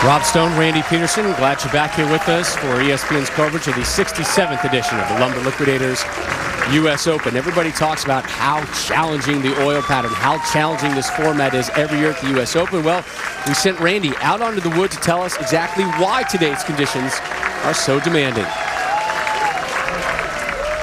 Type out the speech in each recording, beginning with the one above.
Rob Stone, Randy Peterson, glad you're back here with us for ESPN's coverage of the 67th edition of the Lumber Liquidators U.S. Open. Everybody talks about how challenging the oil pattern, how challenging this format is every year at the U.S. Open. Well, we sent Randy out onto the wood to tell us exactly why today's conditions are so demanding.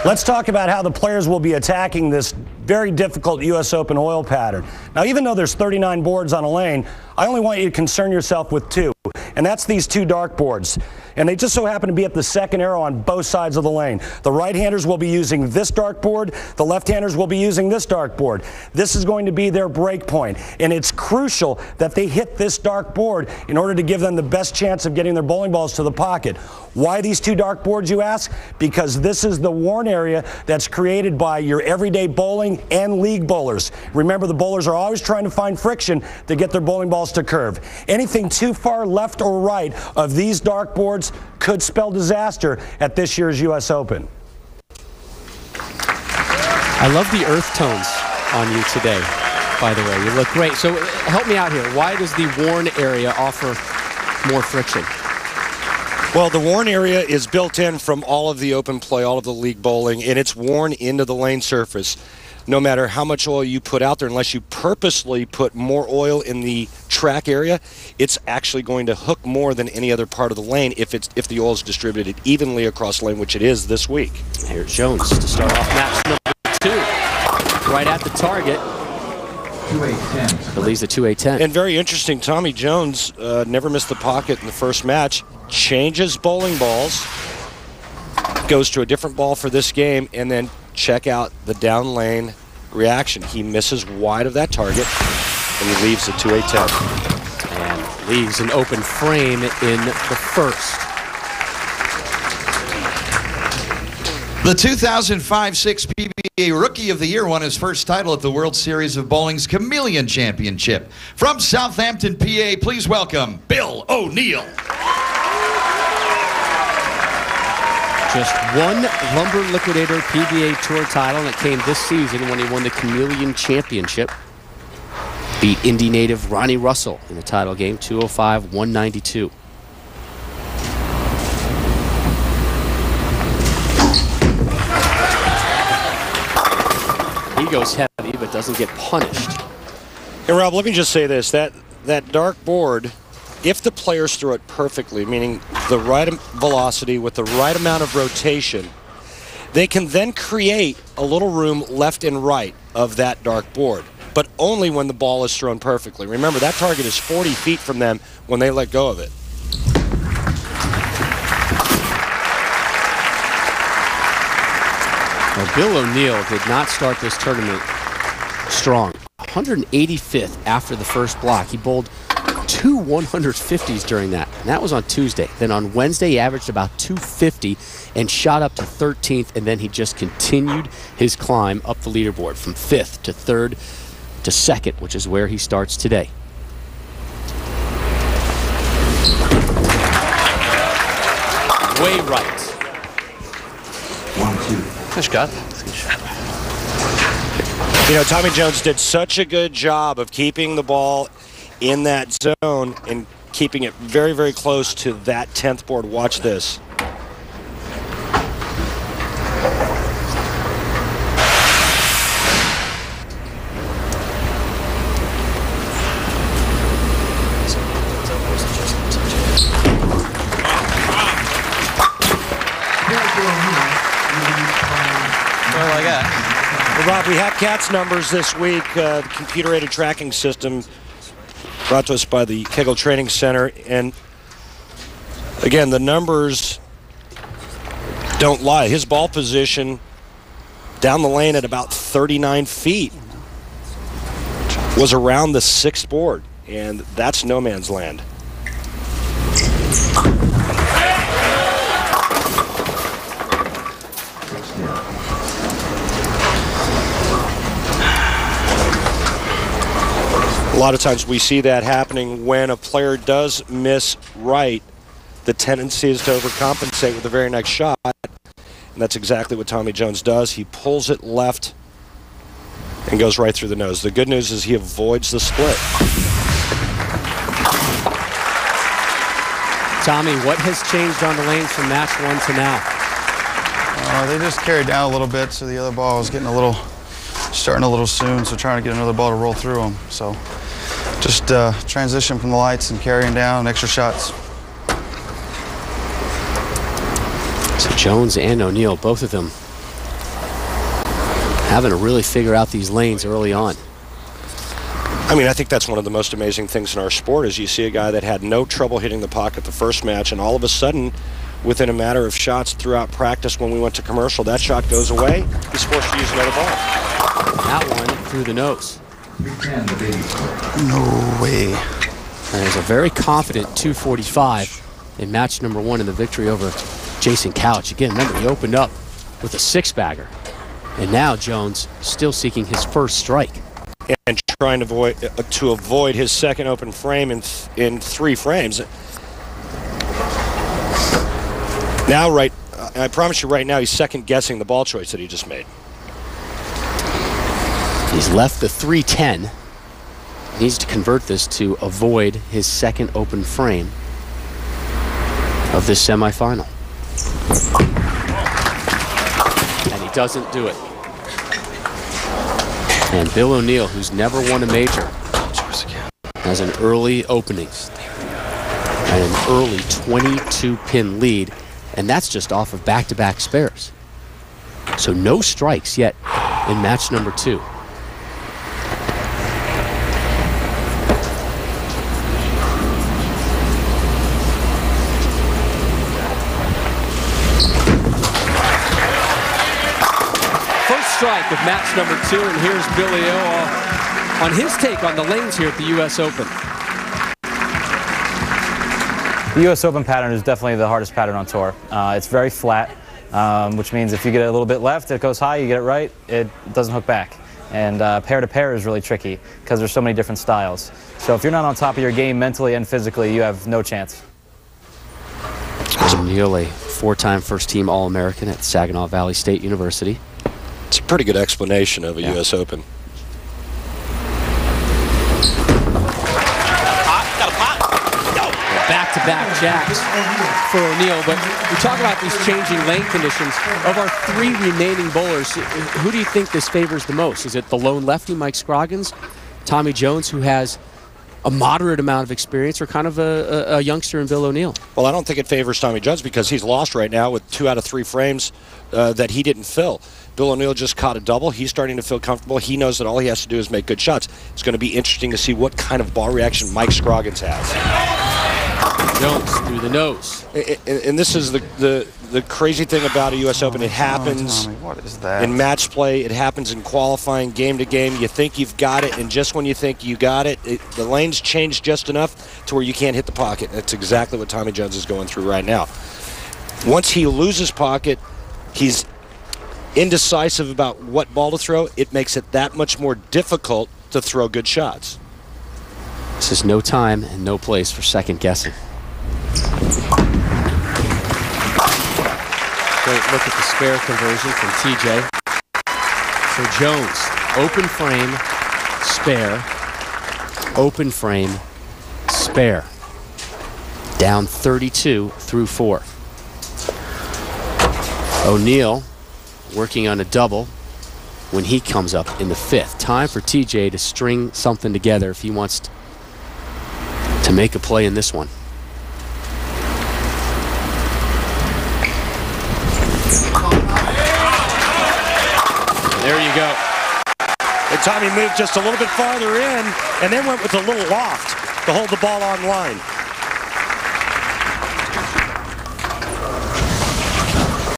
Let's talk about how the players will be attacking this very difficult U.S. Open oil pattern. Now, even though there's 39 boards on a lane, I only want you to concern yourself with two, and that's these two dark boards. And they just so happen to be at the second arrow on both sides of the lane. The right-handers will be using this dark board. The left-handers will be using this dark board. This is going to be their break point, and it's crucial that they hit this dark board in order to give them the best chance of getting their bowling balls to the pocket. Why these two dark boards, you ask? Because this is the worn area that's created by your everyday bowling and league bowlers. Remember, the bowlers are always trying to find friction to get their bowling balls to curve. Anything too far left or right of these dark boards could spell disaster at this year's U.S. Open. I love the earth tones on you today, by the way. You look great. So help me out here. Why does the worn area offer more friction? Well, the worn area is built in from all of the open play, all of the league bowling, and it's worn into the lane surface. No matter how much oil you put out there, unless you purposely put more oil in the track area, it's actually going to hook more than any other part of the lane if the oil is distributed evenly across the lane, which it is this week. Here's Jones to start off match number 2. Right at the target. 2-8-10. It leads to 2-8-10. And very interesting, Tommy Jones never missed the pocket in the first match, changes bowling balls, goes to a different ball for this game, and then check out the down lane reaction. He misses wide of that target, and he leaves the 2-8-10. And leaves an open frame in the first. The 2005-6 PBA Rookie of the Year won his first title at the World Series of Bowling's Chameleon Championship. From Southampton, PA, please welcome Bill O'Neill. Just one Lumber Liquidator PBA Tour title, and it came this season when he won the Chameleon Championship. Beat Indy native Ronnie Russell in the title game, 205-192. He goes heavy, but doesn't get punished. Hey, Rob, let me just say this. That dark board, if the players throw it perfectly, meaning the right velocity with the right amount of rotation, they can then create a little room left and right of that dark board, but only when the ball is thrown perfectly. Remember, that target is 40 feet from them when they let go of it. Well, Bill O'Neill did not start this tournament strong. 185th after the first block. He bowled 2 150s during that, and that was on Tuesday. Then on Wednesday, he averaged about 250 and shot up to 13th, and then he just continued his climb up the leaderboard from 5th to 3rd to 2nd, which is where he starts today. Way right. 1-2. Good shot. You know, Tommy Jones did such a good job of keeping the ball in that zone and keeping it very, very close to that 10th board. Watch this. Well, Rob, we have Cat's numbers this week, the computer-aided tracking system brought to us by the Kegel Training Center. And again, the numbers don't lie. His ball position down the lane at about 39 feet was around the 6th board, and that's no man's land. A lot of times we see that happening when a player does miss right. The tendency is to overcompensate with the very next shot. And that's exactly what Tommy Jones does. He pulls it left and goes right through the nose. The good news is he avoids the split. Tommy, what has changed on the lanes from match 1 to now? They just carried down a little bit, so the other ball was getting starting a little soon, so trying to get another ball to roll through them. So just transition from the lights and carrying down extra shots. So Jones and O'Neill, both of them having to really figure out these lanes early on. I mean, I think that's one of the most amazing things in our sport is you see a guy that had no trouble hitting the pocket the first match, and all of a sudden, within a matter of shots throughout practice when we went to commercial, that shot goes away. He's forced to use another ball. That one through the nose. No way. And it's a very confident 245 in match number 1 in the victory over Jason Couch. Again, remember, he opened up with a 6-bagger. And now Jones still seeking his first strike. And trying to avoid his second open frame in 3 frames. Now, I promise you right now, he's second-guessing the ball choice that he just made. He's left the 310. Needs to convert this to avoid his second open frame of this semifinal. And he doesn't do it. And Bill O'Neill, who's never won a major, has an early opening and an early 22-pin lead, and that's just off of back-to-back spares. So no strikes yet in match number 2. Strike of match number 2, and here's Billy O on his take on the lanes here at the U.S. Open. The U.S. Open pattern is definitely the hardest pattern on tour. It's very flat, which means if you get a little bit left, it goes high, you get it right, it doesn't hook back. And pair-to-pair is really tricky because there's so many different styles. So if you're not on top of your game mentally and physically, you have no chance. O'Neill, a 4-time first-team All-American at Saginaw Valley State University. It's a pretty good explanation of a U.S. Open. Back-to-back jacks for O'Neill, but we talk about these changing lane conditions. Of our 3 remaining bowlers, who do you think this favors the most? Is it the lone lefty, Mike Scroggins, Tommy Jones, who has a moderate amount of experience, or kind of a youngster in Bill O'Neill? Well, I don't think it favors Tommy Jones because he's lost right now with 2 out of 3 frames that he didn't fill. Bill O'Neill just caught a double. He's starting to feel comfortable. He knows that all he has to do is make good shots. It's going to be interesting to see what kind of ball reaction Mike Scroggins has. Jones through the nose. And this is the crazy thing about a U.S. Open. It happens what is that? in match play. It happens in qualifying, game to game. You think you've got it, and just when you think you got it, the lanes change just enough to where you can't hit the pocket. That's exactly what Tommy Jones is going through right now. Once he loses pocket, he's indecisive about what ball to throw. It makes it that much more difficult to throw good shots. This is no time and no place for second guessing. Great look at the spare conversion from TJ. So Jones, open frame, spare, open frame, spare. Down 32 through 4. O'Neill working on a double when he comes up in the 5th. Time for TJ to string something together if he wants to make a play in this one. There you go. And Tommy moved just a little bit farther in and then went with a little loft to hold the ball on line.